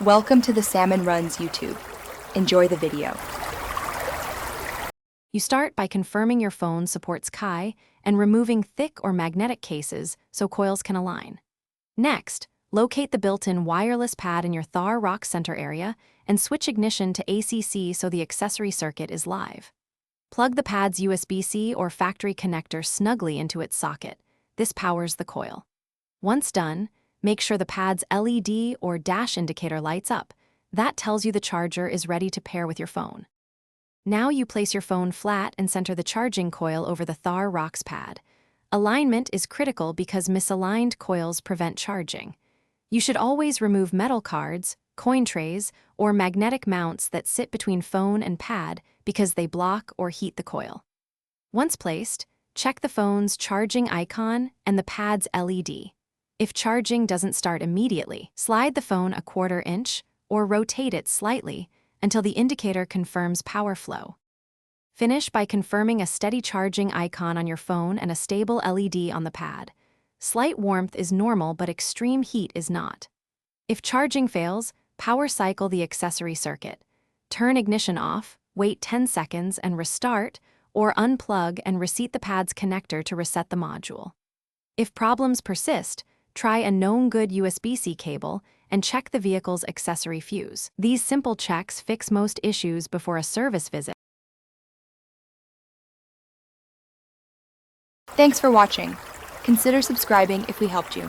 Welcome to the Salmon Runs YouTube. Enjoy the video. You start by confirming your phone supports Qi and removing thick or magnetic cases so coils can align. Next, locate the built-in wireless pad in your Thar Roxx center area and switch ignition to ACC so the accessory circuit is live. Plug the pad's USB-C or factory connector snugly into its socket. This powers the coil. Once done, make sure the pad's LED or dash indicator lights up. That tells you the charger is ready to pair with your phone. Now you place your phone flat and center the charging coil over the Thar Roxx pad. Alignment is critical because misaligned coils prevent charging. You should always remove metal cards, coin trays, or magnetic mounts that sit between phone and pad because they block or heat the coil. Once placed, check the phone's charging icon and the pad's LED. If charging doesn't start immediately, slide the phone a 1/4 inch or rotate it slightly until the indicator confirms power flow. Finish by confirming a steady charging icon on your phone and a stable LED on the pad. Slight warmth is normal, but extreme heat is not. If charging fails, power cycle the accessory circuit. Turn ignition off, wait 10 seconds and restart, or unplug and reseat the pad's connector to reset the module. If problems persist, try a known good USB-C cable and check the vehicle's accessory fuse. These simple checks fix most issues before a service visit. Thanks for watching. Consider subscribing if we helped you.